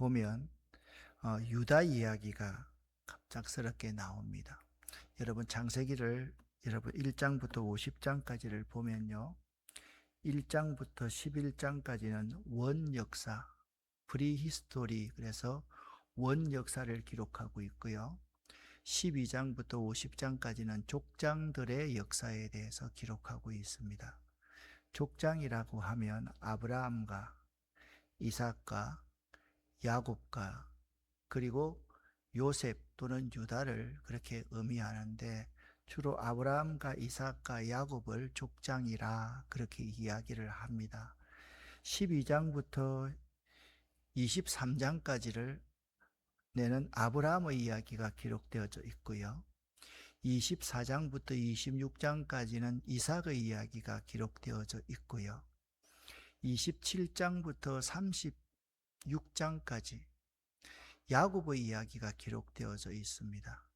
보면 유다 이야기가 갑작스럽게 나옵니다. 여러분 창세기를 1장부터 50장까지를 보면요. 1장부터 11장까지는 원역사, 프리히스토리, 그래서 원역사를 기록하고 있고요. 12장부터 50장까지는 족장들의 역사에 대해서 기록하고 있습니다. 족장이라고 하면 아브라함과 이삭과 야곱과 그리고 요셉 또는 유다를 그렇게 의미하는데, 주로 아브라함과 이삭과 야곱을 족장이라 그렇게 이야기를 합니다. 12장부터 23장까지를 내는 아브라함의 이야기가 기록되어져 있고요. 24장부터 26장까지는 이삭의 이야기가 기록되어져 있고요. 27장부터 36장까지 야곱의 이야기가 기록되어져 있습니다.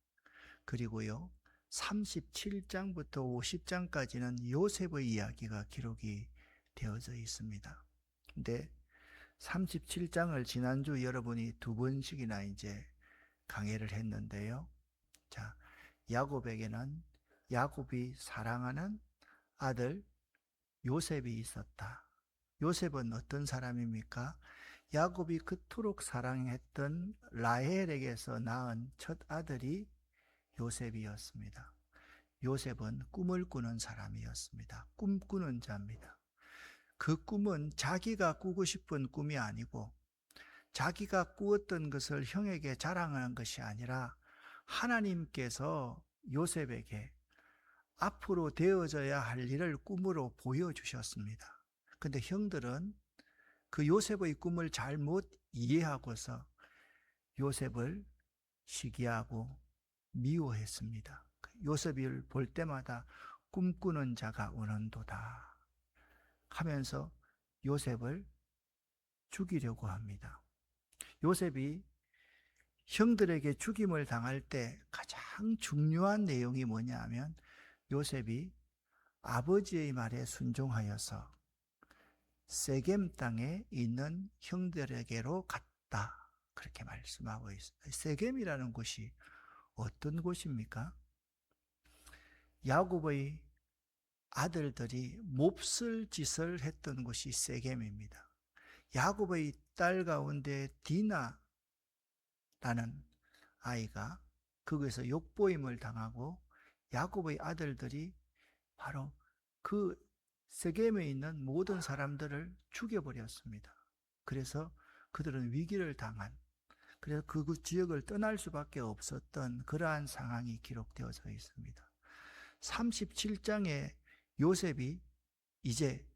그리고요, 37장부터 50장까지는 요셉의 이야기가 기록이 되어져 있습니다. 근데 37장을 지난주 여러분이 두 번씩이나 이제 강해를 했는데요. 자, 야곱에게는 야곱이 사랑하는 아들 요셉이 있었다. 요셉은 어떤 사람입니까? 야곱이 그토록 사랑했던 라헬에게서 낳은 첫 아들이 요셉이었습니다. 요셉은 꿈을 꾸는 사람이었습니다. 꿈꾸는 자입니다. 그 꿈은 자기가 꾸고 싶은 꿈이 아니고 자기가 꾸었던 것을 형에게 자랑하는 것이 아니라 하나님께서 요셉에게 앞으로 되어져야 할 일을 꿈으로 보여주셨습니다. 근데 형들은 그 요셉의 꿈을 잘못 이해하고서 요셉을 시기하고 미워했습니다. 요셉을 볼 때마다 꿈꾸는 자가 오는도다 하면서 요셉을 죽이려고 합니다. 요셉이 형들에게 죽임을 당할 때 가장 중요한 내용이 뭐냐면 요셉이 아버지의 말에 순종하여서 세겜 땅에 있는 형들에게로 갔다, 그렇게 말씀하고 있습니다. 세겜이라는 곳이 어떤 곳입니까? 야곱의 아들들이 몹쓸 짓을 했던 곳이 세겜입니다. 야곱의 딸 가운데 디나라는 아이가 거기서 욕보임을 당하고 야곱의 아들들이 바로 그 세겜에 있는 모든 사람들을 죽여버렸습니다. 그래서 그들은 위기를 당한, 그래서 그 지역을 떠날 수밖에 없었던 그러한 상황이 기록되어져 있습니다. 37장에 요셉이 이제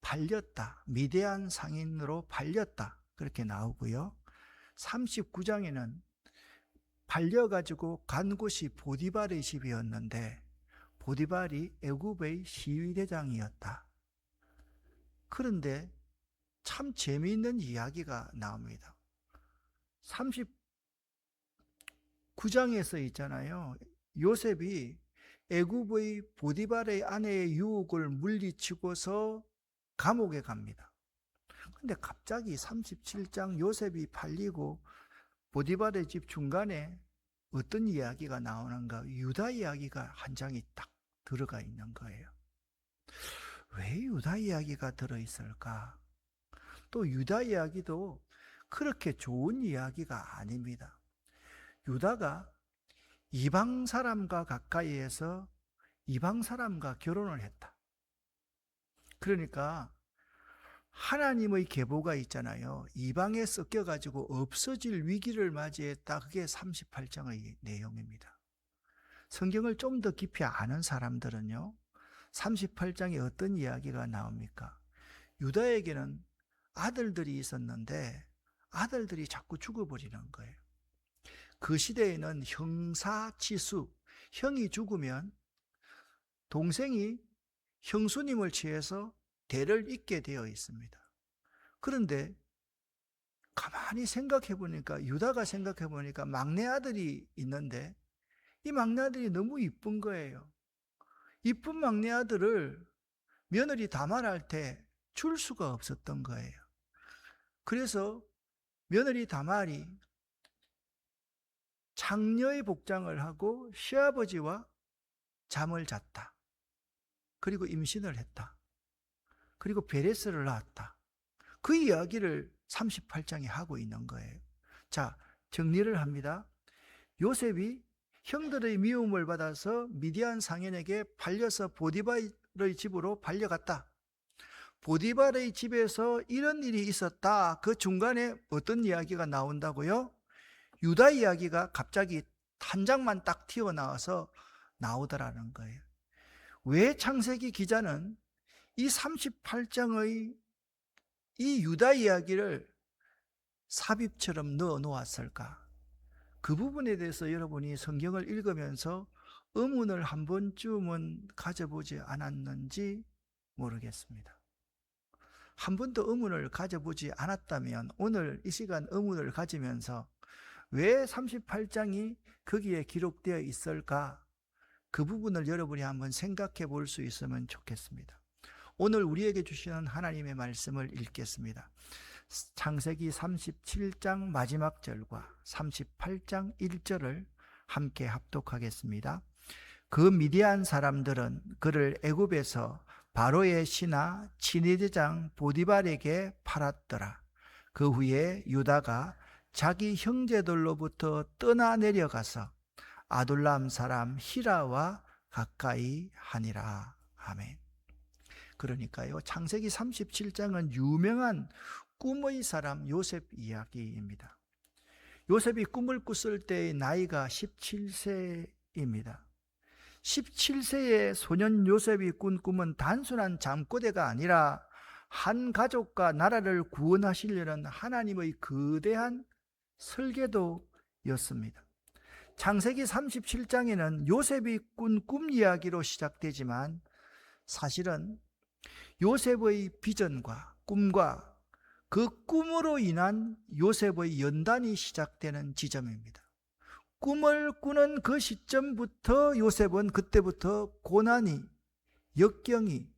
팔렸다, 미대한 상인으로 팔렸다, 그렇게 나오고요. 39장에는 팔려가지고 간 곳이 보디발의 집이었는데 보디발이 애굽의 시위대장이었다. 그런데 참 재미있는 이야기가 나옵니다. 39장에서 있잖아요. 요셉이 애굽의 보디발의 아내의 유혹을 물리치고서 감옥에 갑니다. 근데 갑자기 37장 요셉이 팔리고 보디발의 집 중간에 어떤 이야기가 나오는가? 유다 이야기가 한 장이 딱 들어가 있는 거예요. 왜 유다 이야기가 들어있을까? 또 유다 이야기도 그렇게 좋은 이야기가 아닙니다. 유다가 이방 사람과 가까이에서 이방 사람과 결혼을 했다. 그러니까 하나님의 계보가 있잖아요. 이방에 섞여가지고 없어질 위기를 맞이했다. 그게 38장의 내용입니다. 성경을 좀 더 깊이 아는 사람들은요, 38장에 어떤 이야기가 나옵니까? 유다에게는 아들들이 있었는데 아들들이 자꾸 죽어버리는 거예요. 그 시대에는 형사치수, 형이 죽으면 동생이 형수님을 취해서 대를 잇게 되어 있습니다. 그런데 가만히 생각해 보니까, 유다가 생각해 보니까 막내 아들이 있는데 이 막내 아들이 너무 이쁜 거예요. 이쁜 막내 아들을 며느리 다말할 때 줄 수가 없었던 거예요. 그래서 며느리 다말이 창녀의 복장을 하고 시아버지와 잠을 잤다. 그리고 임신을 했다. 그리고 베레스를 낳았다. 그 이야기를 38장에 하고 있는 거예요. 자, 정리를 합니다. 요셉이 형들의 미움을 받아서 미디안 상인에게 팔려서 보디발의 집으로 팔려갔다. 보디발의 집에서 이런 일이 있었다. 그 중간에 어떤 이야기가 나온다고요? 유다 이야기가 갑자기 한 장만 딱 튀어나와서 나오더라는 거예요. 왜 창세기 기자는 이 38장의 이 유다 이야기를 삽입처럼 넣어 놓았을까? 그 부분에 대해서 여러분이 성경을 읽으면서 의문을 한 번쯤은 가져보지 않았는지 모르겠습니다. 한 번도 의문을 가져보지 않았다면 오늘 이 시간 의문을 가지면서 왜 38장이 거기에 기록되어 있을까? 그 부분을 여러분이 한번 생각해 볼 수 있으면 좋겠습니다. 오늘 우리에게 주시는 하나님의 말씀을 읽겠습니다. 창세기 37장 마지막 절과 38장 1절을 함께 합독하겠습니다. 그 미디안 사람들은 그를 애굽에서 바로의 신하 친위대장 보디발에게 팔았더라. 그 후에 유다가 자기 형제들로부터 떠나 내려가서 아둘람 사람 히라와 가까이 하니라. 아멘. 그러니까요, 창세기 37장은 유명한 꿈의 사람 요셉 이야기입니다. 요셉이 꿈을 꿨을 때의 나이가 17세입니다. 17세의 소년 요셉이 꾼 꿈은 단순한 잠꼬대가 아니라 한 가족과 나라를 구원하시려는 하나님의 거대한 설계도였습니다. 창세기 37장에는 요셉이 꾼 꿈 이야기로 시작되지만 사실은 요셉의 비전과 꿈과 그 꿈으로 인한 요셉의 연단이 시작되는 지점입니다. 꿈을 꾸는 그 시점부터 요셉은 그때부터 고난이, 역경이,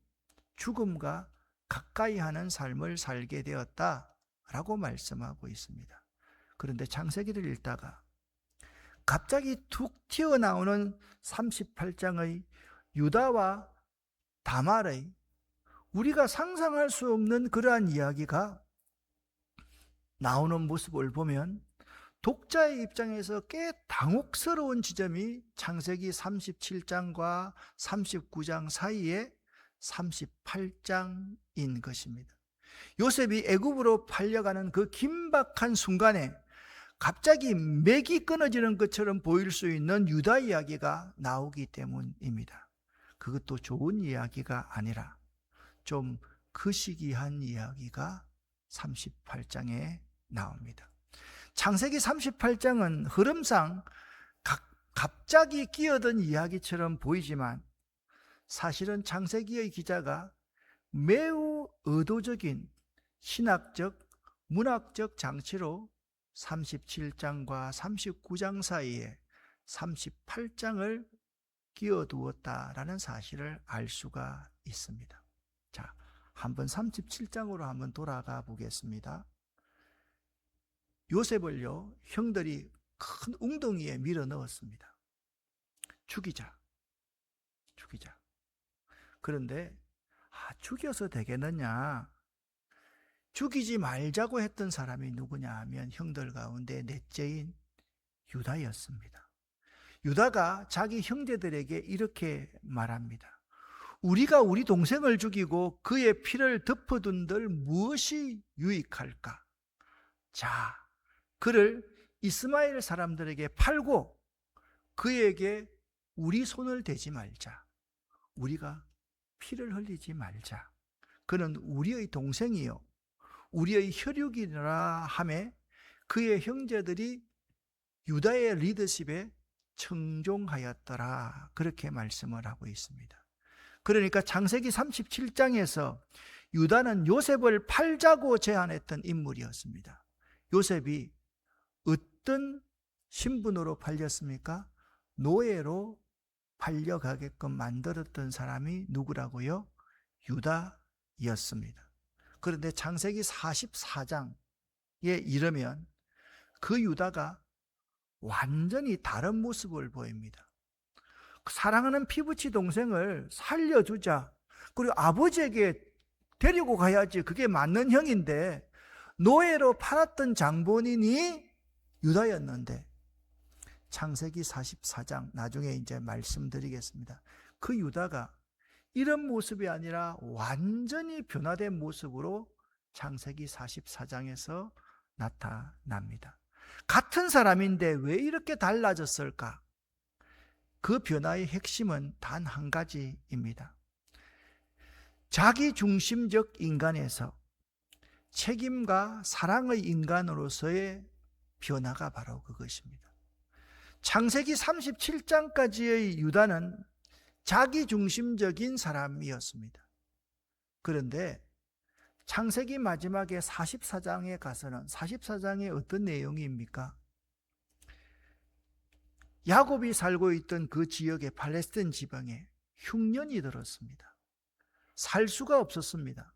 죽음과 가까이 하는 삶을 살게 되었다라고 말씀하고 있습니다. 그런데 창세기를 읽다가 갑자기 툭 튀어나오는 38장의 유다와 다말의 우리가 상상할 수 없는 그러한 이야기가 나오는 모습을 보면 독자의 입장에서 꽤 당혹스러운 지점이 창세기 37장과 39장 사이에 38장인 것입니다. 요셉이 애굽으로 팔려가는 그 긴박한 순간에 갑자기 맥이 끊어지는 것처럼 보일 수 있는 유다 이야기가 나오기 때문입니다. 그것도 좋은 이야기가 아니라 좀 거시기한 이야기가 38장에 나옵니다. 창세기 38장은 흐름상 갑자기 끼어든 이야기처럼 보이지만 사실은 창세기의 기자가 매우 의도적인 신학적, 문학적 장치로 37장과 39장 사이에 38장을 끼워두었다라는 사실을 알 수가 있습니다. 자, 한번 37장으로 한번 돌아가 보겠습니다. 요셉을요, 형들이 큰 웅덩이에 밀어 넣었습니다. 죽이자. 그런데 죽여서 되겠느냐? 죽이지 말자고 했던 사람이 누구냐 하면 형들 가운데 넷째인 유다였습니다. 유다가 자기 형제들에게 이렇게 말합니다. 우리가 우리 동생을 죽이고 그의 피를 덮어둔들 무엇이 유익할까? 자, 그를 이스마엘 사람들에게 팔고 그에게 우리 손을 대지 말자. 우리가 피를 흘리지 말자. 그는 우리의 동생이요 우리의 혈육이라 하매 그의 형제들이 유다의 리더십에 청종하였더라. 그렇게 말씀을 하고 있습니다. 그러니까 창세기 37장에서 유다는 요셉을 팔자고 제안했던 인물이었습니다. 요셉이 어떤 신분으로 팔렸습니까? 노예로 팔려가게끔 만들었던 사람이 누구라고요? 유다였습니다. 그런데 창세기 44장 이르면 그 유다가 완전히 다른 모습을 보입니다. 사랑하는 피부치 동생을 살려주자. 그리고 아버지에게 데리고 가야지. 그게 맞는 형인데 노예로 팔았던 장본인이 유다였는데, 창세기 44장 나중에 이제 말씀드리겠습니다. 그 유다가 이런 모습이 아니라 완전히 변화된 모습으로 창세기 44장에서 나타납니다. 같은 사람인데 왜 이렇게 달라졌을까? 그 변화의 핵심은 단 한 가지입니다. 자기중심적 인간에서 책임과 사랑의 인간으로서의 변화가 바로 그것입니다. 창세기 37장까지의 유다는 자기중심적인 사람이었습니다. 그런데 창세기 마지막에 44장에 가서는 44장에 어떤 내용입니까? 야곱이 살고 있던 그 지역의 팔레스타인 지방에 흉년이 들었습니다. 살 수가 없었습니다.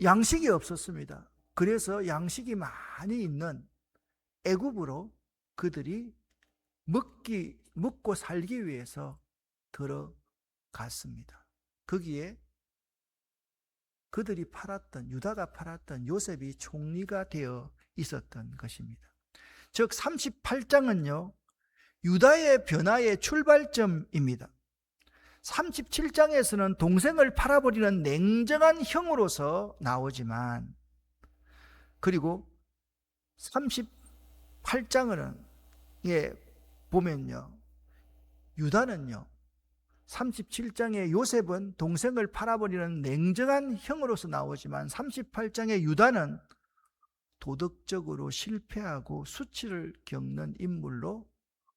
양식이 없었습니다. 그래서 양식이 많이 있는 애굽으로 그들이 먹고 살기 위해서 들어갔습니다. 거기에 그들이 유다가 팔았던 요셉이 총리가 되어 있었던 것입니다. 즉 38장은요, 유다의 변화의 출발점입니다. 37장에서는 동생을 팔아버리는 냉정한 형으로서 나오지만, 그리고 38장은 보면요, 유다는요, 37장의 요셉은 동생을 팔아버리는 냉정한 형으로서 나오지만 38장의 유다는 도덕적으로 실패하고 수치를 겪는 인물로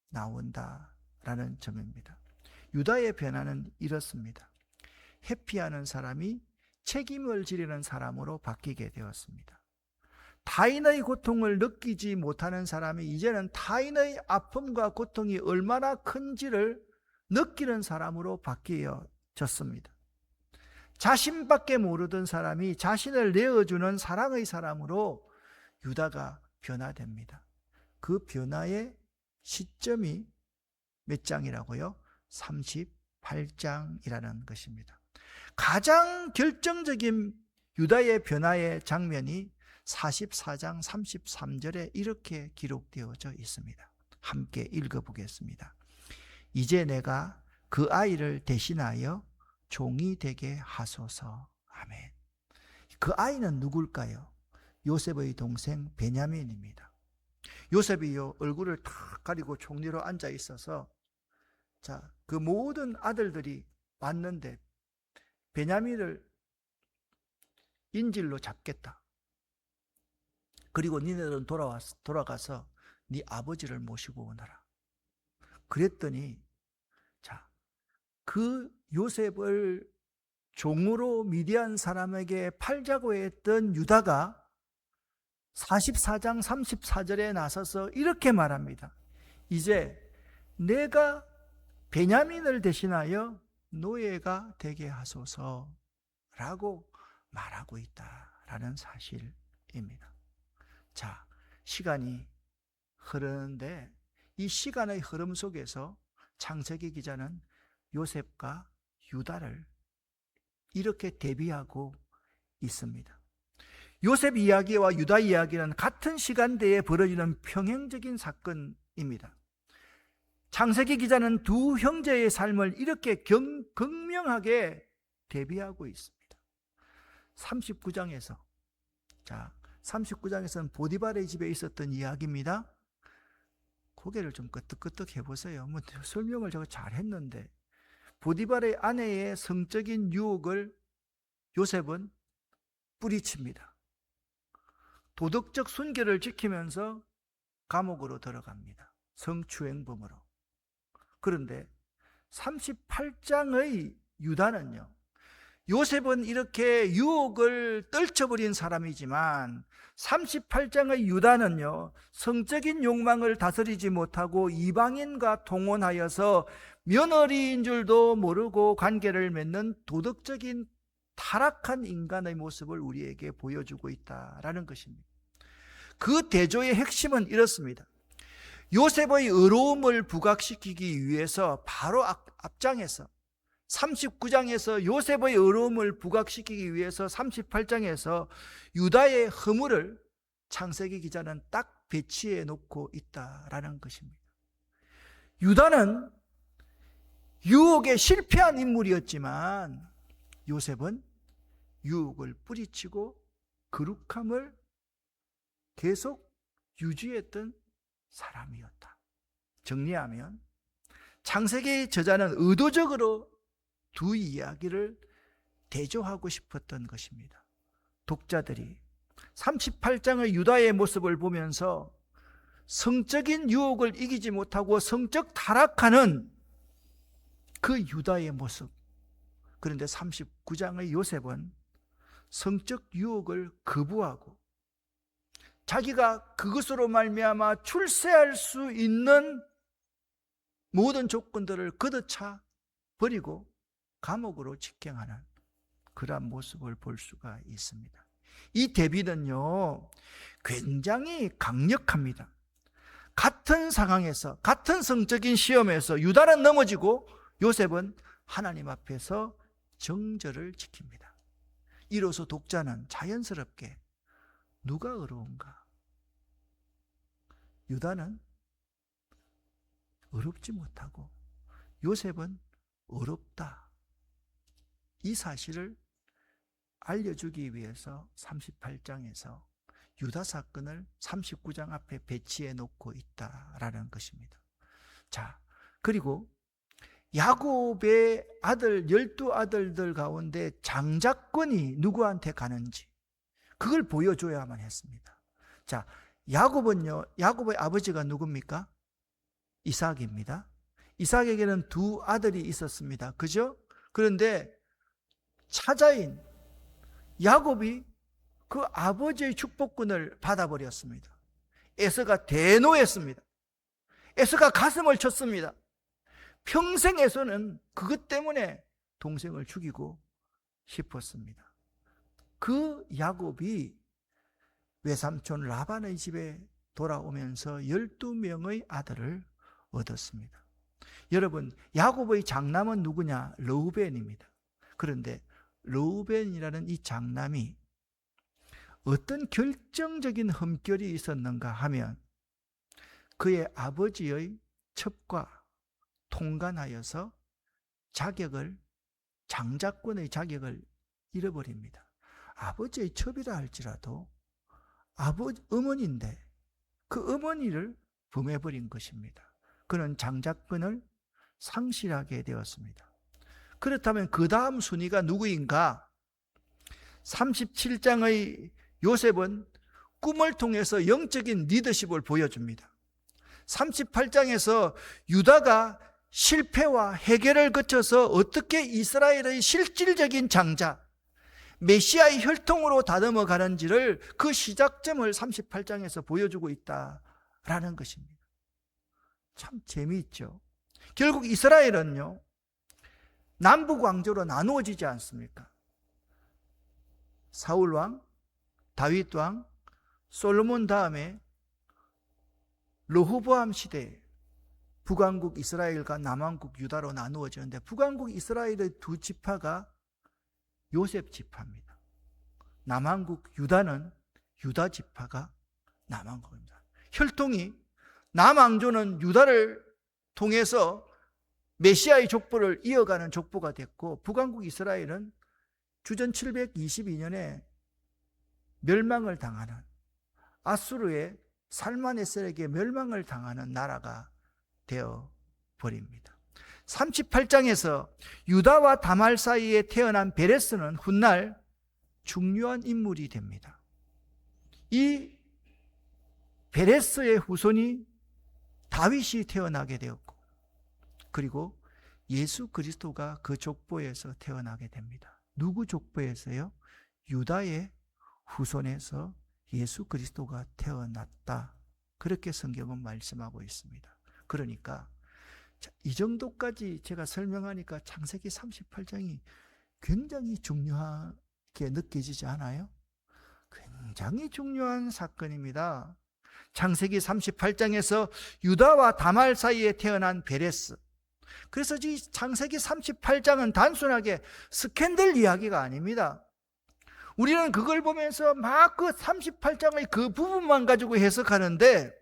나온다라는 점입니다. 유다의 변화는 이렇습니다. 회피하는 사람이 책임을 지려는 사람으로 바뀌게 되었습니다. 타인의 고통을 느끼지 못하는 사람이 이제는 타인의 아픔과 고통이 얼마나 큰지를 느끼는 사람으로 바뀌어졌습니다. 자신밖에 모르던 사람이 자신을 내어주는 사랑의 사람으로 유다가 변화됩니다. 그 변화의 시점이 몇 장이라고요? 38장이라는 것입니다. 가장 결정적인 유다의 변화의 장면이 44장 33절에 이렇게 기록되어져 있습니다. 함께 읽어보겠습니다. 이제 내가 그 아이를 대신하여 종이 되게 하소서. 아멘. 그 아이는 누굴까요? 요셉의 동생 베냐민입니다. 요셉이 얼굴을 탁 가리고 종리로 앉아 있어서, 그 모든 아들들이 왔는데 베냐민을 인질로 잡겠다. 그리고 니네들은 돌아가서 네 아버지를 모시고 오너라. 그랬더니 그 요셉을 종으로 미디안 사람에게 팔자고 했던 유다가 44장 34절에 나서서 이렇게 말합니다. 이제 내가 베냐민을 대신하여 노예가 되게 하소서라고 말하고 있다라는 사실입니다. 시간이 흐르는데 이 시간의 흐름 속에서 창세기 기자는 요셉과 유다를 이렇게 대비하고 있습니다. 요셉 이야기와 유다 이야기는 같은 시간대에 벌어지는 평행적인 사건입니다. 창세기 기자는 두 형제의 삶을 이렇게 극명하게 대비하고 있습니다. 39장에서는 보디발의 집에 있었던 이야기입니다. 고개를 좀 끄덕끄덕 해보세요. 설명을 제가 잘했는데, 보디발의 아내의 성적인 유혹을 요셉은 뿌리칩니다. 도덕적 순결을 지키면서 감옥으로 들어갑니다. 성추행범으로. 그런데 38장의 유다는요, 요셉은 이렇게 유혹을 떨쳐버린 사람이지만 38장의 유다는요, 성적인 욕망을 다스리지 못하고 이방인과 통혼하여서 며느리인 줄도 모르고 관계를 맺는 도덕적인 타락한 인간의 모습을 우리에게 보여주고 있다라는 것입니다. 그 대조의 핵심은 이렇습니다. 요셉의 의로움을 부각시키기 위해서 바로 앞장에서 39장에서 요셉의 의로움을 부각시키기 위해서 38장에서 유다의 허물을 창세기 기자는 딱 배치해 놓고 있다라는 것입니다. 유다는 유혹에 실패한 인물이었지만 요셉은 유혹을 뿌리치고 거룩함을 계속 유지했던 사람이었다. 정리하면 창세기 저자는 의도적으로 두 이야기를 대조하고 싶었던 것입니다. 독자들이 38장의 유다의 모습을 보면서 성적인 유혹을 이기지 못하고 성적 타락하는 그 유다의 모습, 그런데 39장의 요셉은 성적 유혹을 거부하고 자기가 그것으로 말미암아 출세할 수 있는 모든 조건들을 걷어차 버리고 감옥으로 직행하는 그러한 모습을 볼 수가 있습니다. 이 대비는요, 굉장히 강력합니다. 같은 상황에서, 같은 성적인 시험에서 유다는 넘어지고 요셉은 하나님 앞에서 정절을 지킵니다. 이로써 독자는 자연스럽게 누가 어려운가? 유다는 어렵지 못하고 요셉은 어렵다. 이 사실을 알려주기 위해서 38장에서 유다 사건을 39장 앞에 배치해 놓고 있다라는 것입니다. 자, 그리고 야곱의 아들 12아들들 가운데 장자권이 누구한테 가는지 그걸 보여줘야만 했습니다. 자, 야곱은요, 야곱의 아버지가 누굽니까? 이삭입니다. 이삭에게는 두 아들이 있었습니다. 그죠? 그런데 차자인 야곱이 그 아버지의 축복권을 받아버렸습니다. 에서가 대노했습니다. 에서가 가슴을 쳤습니다. 평생 에서는 그것 때문에 동생을 죽이고 싶었습니다. 그 야곱이 외삼촌 라반의 집에 돌아오면서 12명의 아들을 얻었습니다. 여러분, 야곱의 장남은 누구냐? 르우벤입니다. 그런데 르우벤이라는 이 장남이 어떤 결정적인 흠결이 있었는가 하면 그의 아버지의 첩과 통간하여서 장자권의 자격을 잃어버립니다. 아버지의 첩이라 할지라도 어머니인데 그 어머니를 범해버린 것입니다. 그는 장자권을 상실하게 되었습니다. 그렇다면 그 다음 순위가 누구인가? 37장의 요셉은 꿈을 통해서 영적인 리더십을 보여줍니다. 38장에서 유다가 실패와 해결을 거쳐서 어떻게 이스라엘의 실질적인 장자, 메시아의 혈통으로 다듬어 가는지를 그 시작점을 38장에서 보여주고 있다라는 것입니다. 참 재미있죠. 결국 이스라엘은요, 남북 왕조로 나누어지지 않습니까? 사울 왕, 다윗 왕, 솔로몬 다음에 르호보암 시대에 북왕국 이스라엘과 남왕국 유다로 나누어졌는데 북왕국 이스라엘의 두 지파가 요셉 지파입니다. 남왕국 유다는 유다 지파가 남왕국입니다. 혈통이 남왕조는 유다를 통해서 메시아의 족보를 이어가는 족보가 됐고 북왕국 이스라엘은 주전 722년에 멸망을 당하는 아수르의 살마네셀에게 멸망을 당하는 나라가 되어 버립니다. 38장에서 유다와 다말 사이에 태어난 베레스는 훗날 중요한 인물이 됩니다. 이 베레스의 후손이 다윗이 태어나게 되었고 그리고 예수 그리스도가 그 족보에서 태어나게 됩니다. 누구 족보에서요? 유다의 후손에서 예수 그리스도가 태어났다. 그렇게 성경은 말씀하고 있습니다. 그러니까 이 정도까지 제가 설명하니까 창세기 38장이 굉장히 중요하게 느껴지지 않아요? 굉장히 중요한 사건입니다. 창세기 38장에서 유다와 다말 사이에 태어난 베레스. 그래서 이 창세기 38장은 단순하게 스캔들 이야기가 아닙니다. 우리는 그걸 보면서 막 그 38장의 그 부분만 가지고 해석하는데,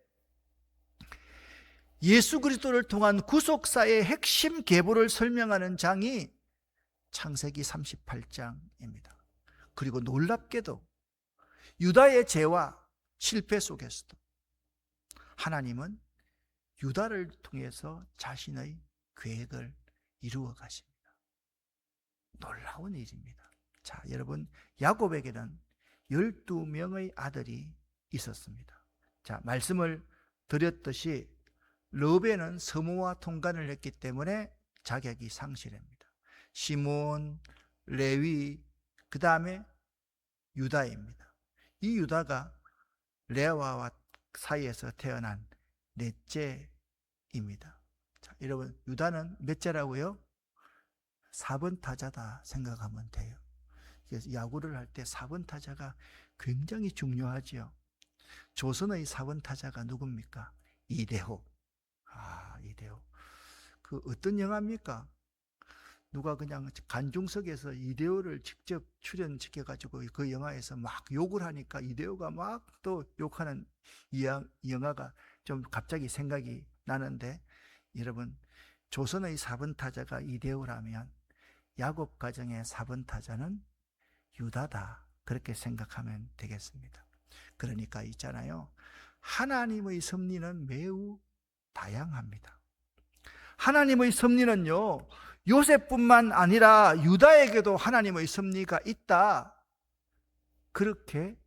예수 그리스도를 통한 구속사의 핵심 계보를 설명하는 장이 창세기 38장입니다. 그리고 놀랍게도 유다의 죄와 실패 속에서도 하나님은 유다를 통해서 자신의 계획을 이루어 가십니다. 놀라운 일입니다. 자, 여러분, 야곱에게는 12명의 아들이 있었습니다. 자, 말씀을 드렸듯이 르벤은 서무와 통간을 했기 때문에 자격이 상실합니다. 시몬, 레위, 그 다음에 유다입니다. 이 유다가 레아와 사이에서 태어난 넷째입니다. 자, 여러분, 유다는 몇째라고요? 4번 타자다 생각하면 돼요. 그래서 야구를 할 때 4번 타자가 굉장히 중요하지요. 조선의 4번 타자가 누굽니까? 이대호. 이대호. 그 어떤 영화입니까? 누가 그냥 관중석에서 이대호를 직접 출연시켜가지고 그 영화에서 막 욕을 하니까 이대호가 막 또 욕하는 이 영화가 좀 갑자기 생각이 나는데, 여러분, 조선의 4번 타자가 이대호라면 야곱 가정의 4번 타자는 유다다, 그렇게 생각하면 되겠습니다. 그러니까 있잖아요, 하나님의 섭리는 매우 다양합니다. 하나님의 섭리는요, 요셉뿐만 아니라 유다에게도 하나님의 섭리가 있다, 그렇게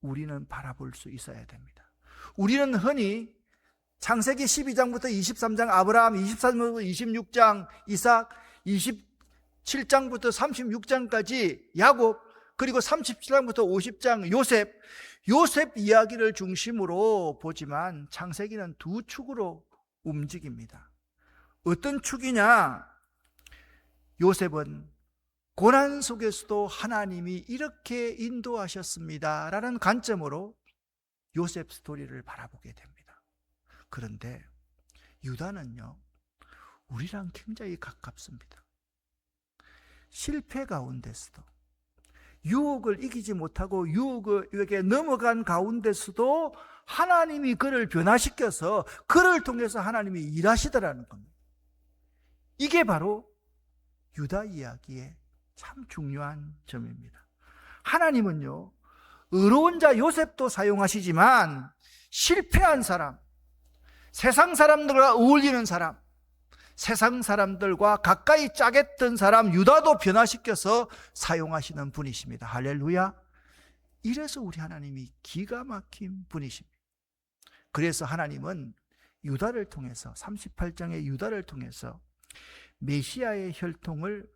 우리는 바라볼 수 있어야 됩니다. 우리는 흔히 창세기 12장부터 23장 아브라함, 23장부터 26장 이삭, 27장부터 36장까지 야곱, 그리고 37장부터 50장 요셉 이야기를 중심으로 보지만 창세기는 두 축으로 움직입니다. 어떤 축이냐? 요셉은 고난 속에서도 하나님이 이렇게 인도하셨습니다 라는 관점으로 요셉 스토리를 바라보게 됩니다. 그런데 유다는요, 우리랑 굉장히 가깝습니다. 실패 가운데서도, 유혹을 이기지 못하고 유혹에게 넘어간 가운데서도 하나님이 그를 변화시켜서 그를 통해서 하나님이 일하시더라는 겁니다. 이게 바로 유다 이야기의 참 중요한 점입니다. 하나님은요, 의로운 자 요셉도 사용하시지만 실패한 사람, 세상 사람들과 어울리는 사람, 세상 사람들과 가까이 짜겠던 사람 유다도 변화시켜서 사용하시는 분이십니다. 할렐루야. 이래서 우리 하나님이 기가 막힌 분이십니다. 그래서 하나님은 유다를 통해서, 38장의 유다를 통해서 메시아의 혈통을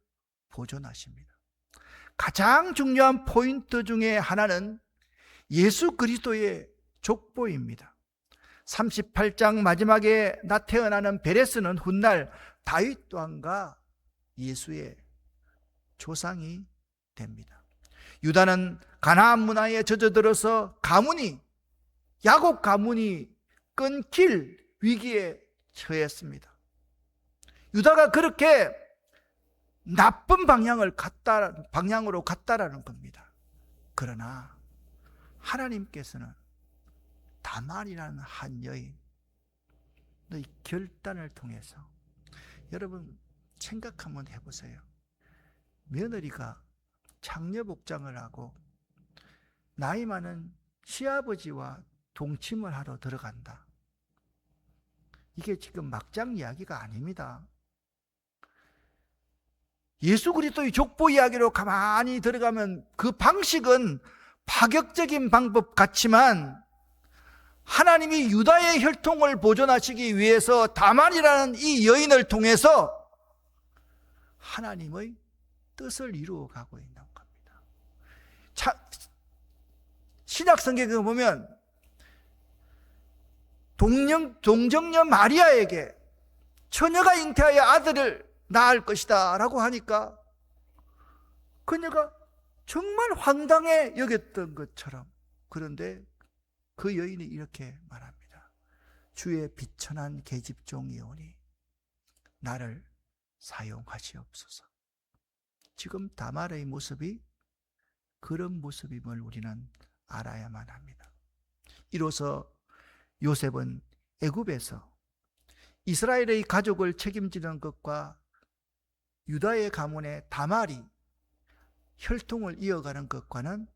보존하십니다. 가장 중요한 포인트 중에 하나는 예수 그리스도의 족보입니다. 38장 마지막에 태어나는 베레스는 훗날 다윗 왕과 예수의 조상이 됩니다. 유다는 가나안 문화에 젖어들어서 야곱 가문이 끊길 위기에 처했습니다. 유다가 그렇게 나쁜 방향으로 갔다라는 겁니다. 그러나 하나님께서는 다말이라는 한 여인의 결단을 통해서, 여러분 생각 한번 해보세요. 며느리가 창녀복장을 하고 나이 많은 시아버지와 동침을 하러 들어간다. 이게 지금 막장 이야기가 아닙니다. 예수 그리스도의 족보 이야기로 가만히 들어가면 그 방식은 파격적인 방법 같지만, 하나님이 유다의 혈통을 보존하시기 위해서 다말이라는 이 여인을 통해서 하나님의 뜻을 이루어가고 있는 겁니다. 신약 성경에 보면 동정녀 마리아에게 처녀가 잉태하여 아들을 낳을 것이다 라고 하니까 그녀가 정말 황당해 여겼던 것처럼, 그런데 그 여인이 이렇게 말합니다. 주의 비천한 계집종이오니 나를 사용하시옵소서. 지금 다말의 모습이 그런 모습임을 우리는 알아야만 합니다. 이로써 요셉은 애굽에서 이스라엘의 가족을 책임지는 것과 유다의 가문의 다말이 혈통을 이어가는 것과는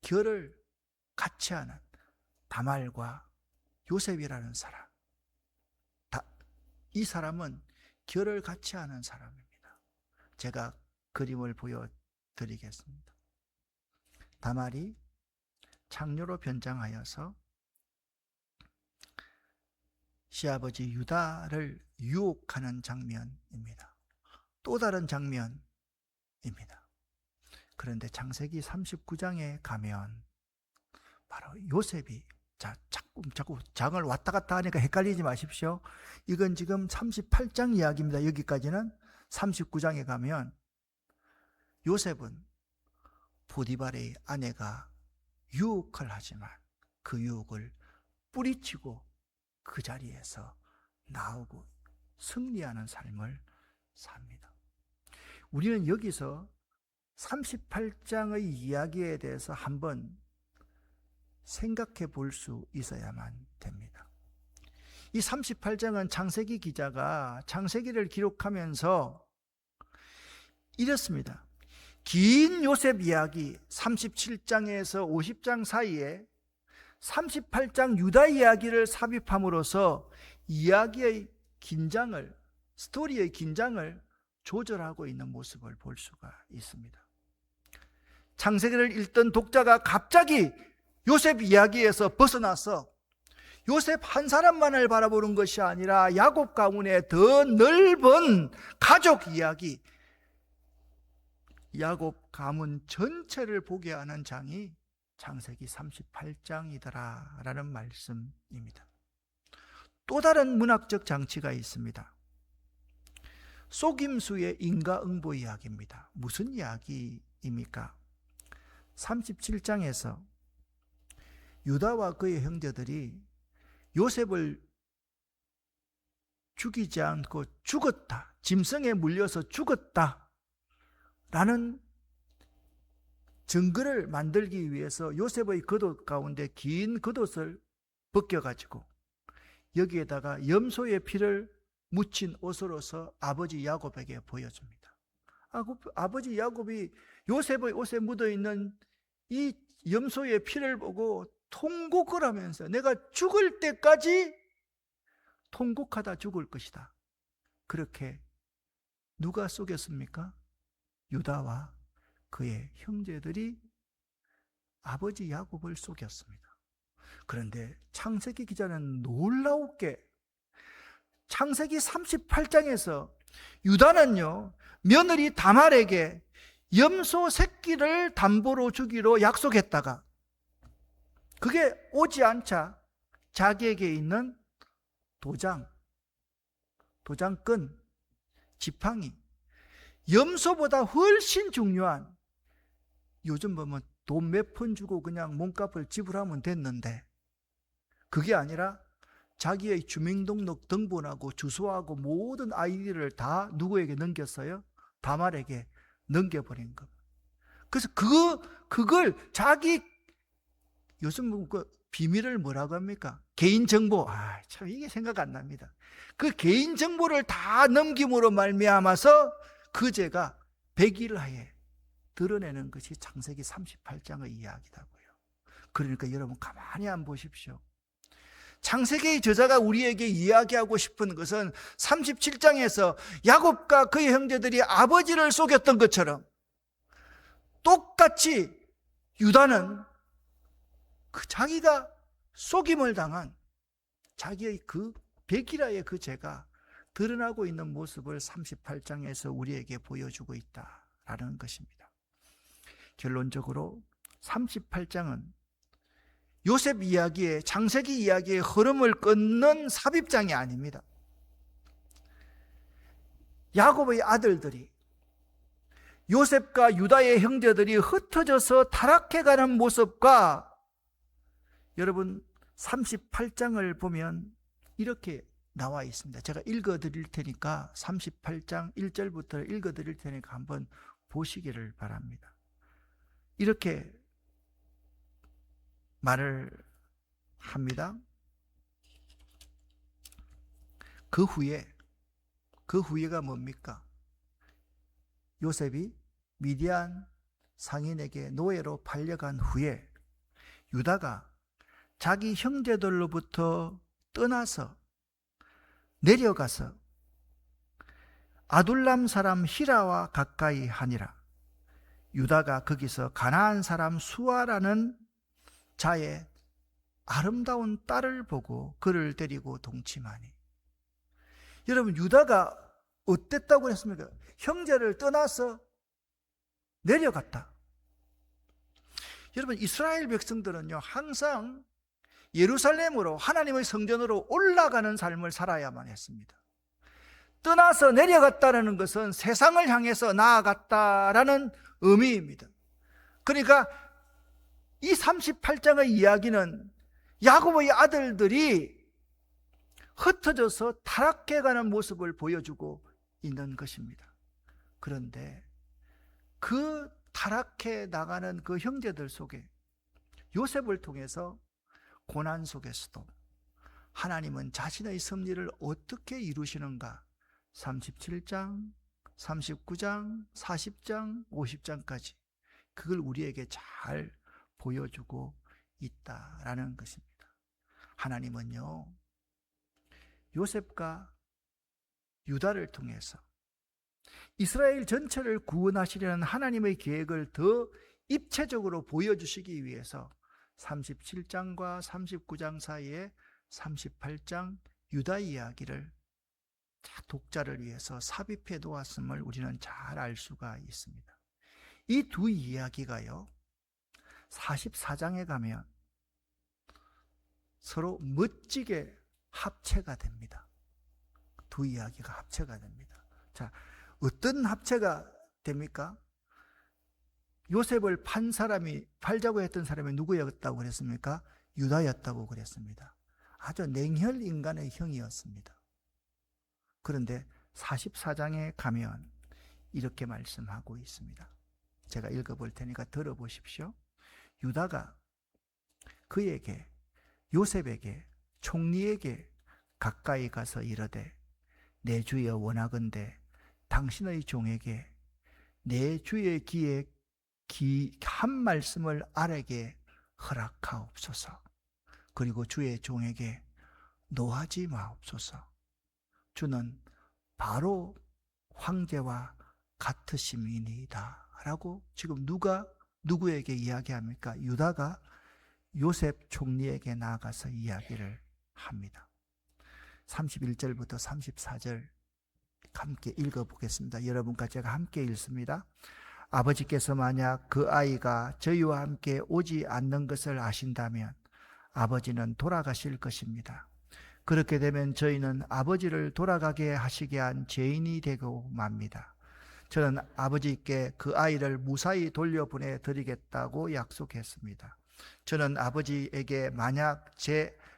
결을 같이 하는 다말과 요셉이라는 사람, 이 사람은 결을 같이 하는 사람입니다. 제가 그림을 보여드리겠습니다. 다말이 창녀로 변장하여서 시아버지 유다를 유혹하는 장면입니다. 또 다른 장면입니다. 그런데 창세기 39장에 가면 바로 요셉이, 자꾸 장을 왔다 갔다 하니까 헷갈리지 마십시오. 이건 지금 38장 이야기입니다. 여기까지는 39장에 가면 요셉은 보디발의 아내가 유혹을 하지만 그 유혹을 뿌리치고 그 자리에서 나오고 승리하는 삶을 삽니다. 우리는 여기서 38장의 이야기에 대해서 한번 생각해 볼 수 있어야만 됩니다. 이 38장은 창세기 기자가 창세기를 기록하면서 이렇습니다. 긴 요셉 이야기 37장에서 50장 사이에 38장 유다 이야기를 삽입함으로써 이야기의 긴장을, 스토리의 긴장을 조절하고 있는 모습을 볼 수가 있습니다. 창세기를 읽던 독자가 갑자기 요셉 이야기에서 벗어나서 요셉 한 사람만을 바라보는 것이 아니라 야곱 가문의 더 넓은 가족 이야기, 야곱 가문 전체를 보게 하는 장이 창세기 38장이더라라는 말씀입니다. 또 다른 문학적 장치가 있습니다. 속임수의 인과응보 이야기입니다. 무슨 이야기입니까? 37장에서 유다와 그의 형제들이 요셉을 죽이지 않고 죽었다, 짐승에 물려서 죽었다 라는 증거를 만들기 위해서 요셉의 겉옷 가운데 긴 겉옷을 벗겨가지고 여기에다가 염소의 피를 묻힌 옷으로서 아버지 야곱에게 보여줍니다. 아버지 야곱이 요셉의 옷에 묻어있는 이 염소의 피를 보고 통곡을 하면서 내가 죽을 때까지 통곡하다 죽을 것이다. 그렇게 누가 속였습니까? 유다와 그의 형제들이 아버지 야곱을 속였습니다. 그런데 창세기 기자는 놀라웠게 창세기 38장에서 유다는요, 며느리 다말에게 염소 새끼를 담보로 주기로 약속했다가 그게 오지 않자 자기에게 있는 도장끈, 지팡이, 염소보다 훨씬 중요한, 요즘 보면 돈 몇 푼 주고 그냥 몸값을 지불하면 됐는데 그게 아니라 자기의 주민등록 등본하고 주소하고 모든 아이디를 다 누구에게 넘겼어요? 다말에게 넘겨버린 것. 그래서 그걸 자기, 요즘 그 비밀을 뭐라고 합니까? 개인정보. 참 이게 생각 안 납니다. 그 개인정보를 다 넘김으로 말미암아서 그 죄가 100일 하에 드러내는 것이 창세기 38장의 이야기다고요. 그러니까 여러분 가만히 한번 보십시오. 창세기의 저자가 우리에게 이야기하고 싶은 것은 37장에서 야곱과 그의 형제들이 아버지를 속였던 것처럼 똑같이 유다는 그 자기가 속임을 당한 자기의 그 백일하의 그 죄가 드러나고 있는 모습을 38장에서 우리에게 보여주고 있다라는 것입니다. 결론적으로 38장은 요셉 이야기의, 창세기 이야기의 흐름을 끊는 삽입장이 아닙니다. 야곱의 아들들이, 요셉과 유다의 형제들이 흩어져서 타락해가는 모습과 여러분 38장을 보면 이렇게 나와 있습니다. 제가 읽어드릴 테니까 38장 1절부터 읽어드릴 테니까 한번 보시기를 바랍니다. 이렇게 말을 합니다. 그 후에가 뭡니까? 요셉이 미디안 상인에게 노예로 팔려간 후에 유다가 자기 형제들로부터 떠나서 내려가서 아둘람 사람 히라와 가까이 하니라. 유다가 거기서 가나안 사람 수아라는 자의 아름다운 딸을 보고 그를 데리고 동침하니. 여러분, 유다가 어땠다고 했습니까? 형제를 떠나서 내려갔다. 여러분, 이스라엘 백성들은요, 항상 예루살렘으로, 하나님의 성전으로 올라가는 삶을 살아야만 했습니다. 떠나서 내려갔다는 것은 세상을 향해서 나아갔다라는 의미입니다. 그러니까 이 38장의 이야기는 야곱의 아들들이 흩어져서 타락해가는 모습을 보여주고 있는 것입니다. 그런데 그 타락해 나가는 그 형제들 속에 요셉을 통해서 고난 속에서도 하나님은 자신의 섭리를 어떻게 이루시는가 37장, 39장, 40장, 50장까지 그걸 우리에게 잘 보여주고 있다라는 것입니다. 하나님은요, 요셉과 유다를 통해서 이스라엘 전체를 구원하시려는 하나님의 계획을 더 입체적으로 보여주시기 위해서 37장과 39장 사이에 38장 유다 이야기를 독자를 위해서 삽입해 놓았음을 우리는 잘 알 수가 있습니다. 이 두 이야기가요, 44장에 가면 서로 멋지게 합체가 됩니다. 두 이야기가 합체가 됩니다. 자, 어떤 합체가 됩니까? 요셉을 팔자고 했던 사람이 누구였다고 그랬습니까? 유다였다고 그랬습니다. 아주 냉혈 인간의 형이었습니다. 그런데 44장에 가면 이렇게 말씀하고 있습니다. 제가 읽어볼 테니까 들어보십시오. 유다가 그에게, 요셉에게, 총리에게 가까이 가서 이르되, 내 주여 원하건대 당신의 종에게 내 주의 귀에 한 말씀을 아뢰게 허락하옵소서. 그리고 주의 종에게 노하지 마옵소서. 주는 바로 황제와 같으심이니이다 라고 지금 누구에게 이야기합니까? 유다가 요셉 총리에게 나아가서 이야기를 합니다. 31절부터 34절 함께 읽어보겠습니다. 여러분과 제가 함께 읽습니다. 아버지께서 만약 그 아이가 저희와 함께 오지 않는 것을 아신다면 아버지는 돌아가실 것입니다. 그렇게 되면 저희는 아버지를 돌아가게 하시게 한 죄인이 되고 맙니다. 저는 아버지께 그 아이를 무사히 돌려보내 드리겠다고 약속했습니다. 저는 아버지에게 만약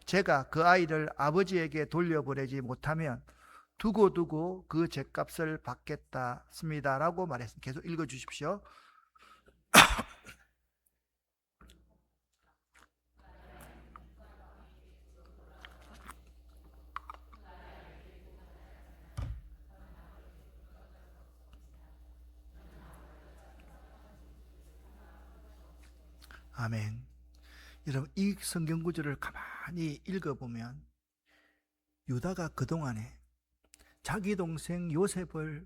제가 그 아이를 아버지에게 돌려보내지 못하면 두고 그 죗값을 받겠습니다 라고 말했습니다. 계속 읽어주십시오. 아멘. 여러분, 이 성경 구절을 가만히 읽어보면 유다가 그동안에 자기 동생 요셉을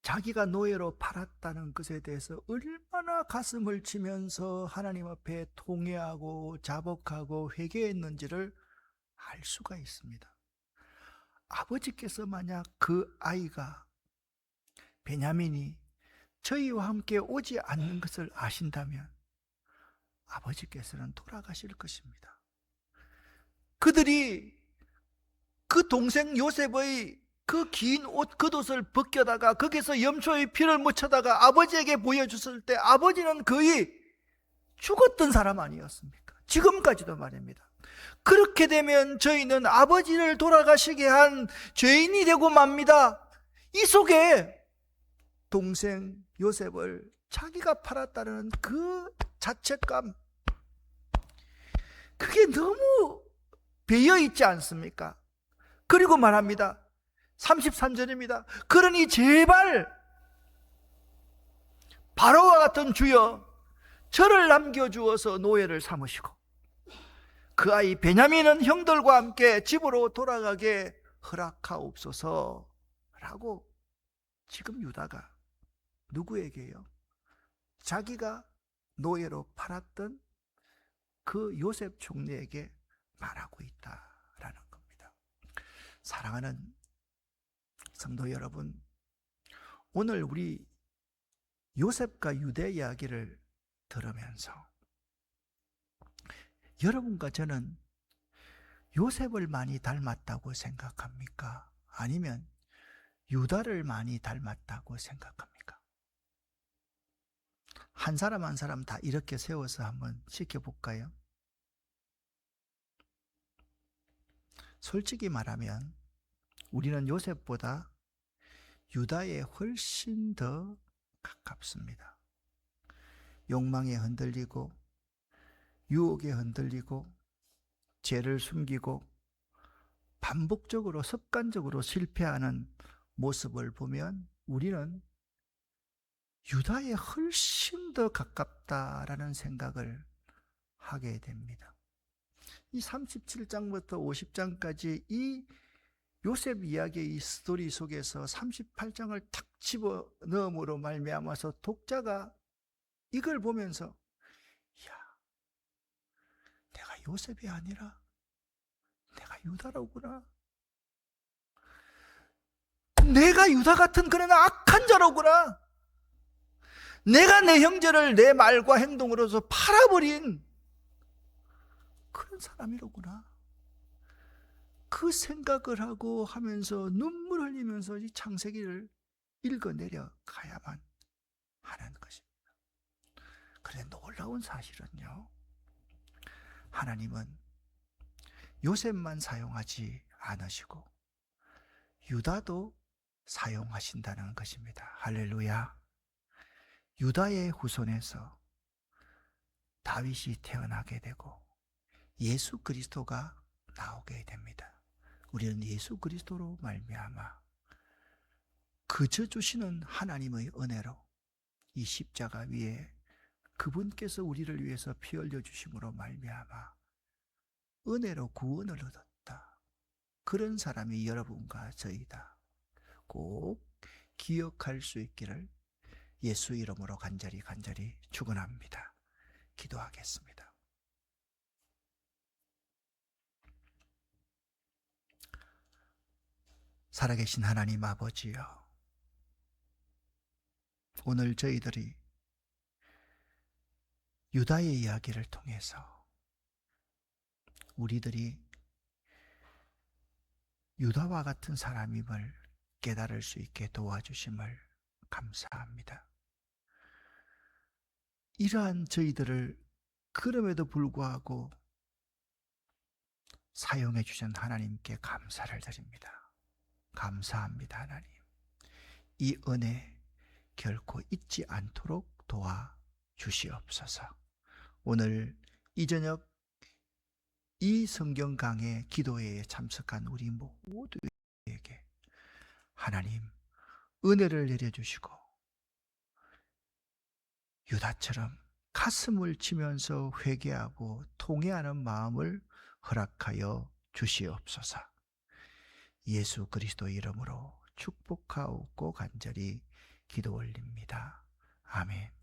자기가 노예로 팔았다는 것에 대해서 얼마나 가슴을 치면서 하나님 앞에 통회하고 자복하고 회개했는지를 알 수가 있습니다. 아버지께서 만약 그 아이가 베냐민이 저희와 함께 오지 않는 것을 아신다면 아버지께서는 돌아가실 것입니다. 그들이 그 동생 요셉의 그 긴 옷, 겉옷을 벗겨다가 거기서 염소의 피를 묻혀다가 아버지에게 보여줬을 때 아버지는 거의 죽었던 사람 아니었습니까? 지금까지도 말입니다. 그렇게 되면 저희는 아버지를 돌아가시게 한 죄인이 되고 맙니다. 이 속에 동생 요셉을 자기가 팔았다는 그 자책감, 그게 너무 배어있지 않습니까? 그리고 말합니다. 33절입니다. 그러니 제발 바로와 같은 주여 저를 남겨주어서 노예를 삼으시고 그 아이 베냐민은 형들과 함께 집으로 돌아가게 허락하옵소서 라고 지금 유다가 누구에게요? 자기가 노예로 팔았던 그 요셉 총리에게 말하고 있다라는 겁니다. 사랑하는 성도 여러분, 오늘 우리 요셉과 유대 이야기를 들으면서 여러분과 저는 요셉을 많이 닮았다고 생각합니까? 아니면 유다를 많이 닮았다고 생각합니까? 한 사람 한 사람 다 이렇게 세워서 한번 지켜볼까요? 솔직히 말하면 우리는 요셉보다 유다에 훨씬 더 가깝습니다. 욕망에 흔들리고 유혹에 흔들리고 죄를 숨기고 반복적으로 습관적으로 실패하는 모습을 보면 우리는 유다에 훨씬 더 가깝다라는 생각을 하게 됩니다. 이 37장부터 50장까지 이 요셉 이야기의 이 스토리 속에서 38장을 탁 집어넣음으로 말미암아서 독자가 이걸 보면서 야, 내가 요셉이 아니라 내가 유다로구나. 내가 유다 같은 그런 악한 자로구나. 내가 내 형제를 내 말과 행동으로서 팔아버린 그런 사람이로구나. 그 생각을 하고 하면서 눈물 흘리면서 이 창세기를 읽어내려 가야만 하는 것입니다. 그런데 놀라운 사실은요, 하나님은 요셉만 사용하지 않으시고 유다도 사용하신다는 것입니다. 할렐루야. 유다의 후손에서 다윗이 태어나게 되고 예수 그리스도가 나오게 됩니다. 우리는 예수 그리스도로 말미암아 그저 주시는 하나님의 은혜로 이 십자가 위에 그분께서 우리를 위해서 피 흘려 주심으로 말미암아 은혜로 구원을 얻었다. 그런 사람이 여러분과 저희다. 꼭 기억할 수 있기를 예수 이름으로 간절히 축원합니다. 기도하겠습니다. 살아계신 하나님 아버지여, 오늘 저희들이 유다의 이야기를 통해서 우리들이 유다와 같은 사람임을 깨달을 수 있게 도와주심을 감사합니다. 이러한 저희들을 그럼에도 불구하고 사용해 주신 하나님께 감사를 드립니다. 감사합니다. 하나님, 이 은혜 결코 잊지 않도록 도와주시옵소서. 오늘 이 저녁 이 성경 강의 기도회에 참석한 우리 모두에게 하나님 은혜를 내려주시고 유다처럼 가슴을 치면서 회개하고 통회하는 마음을 허락하여 주시옵소서. 예수 그리스도 이름으로 축복하옵고 간절히 기도 올립니다. 아멘.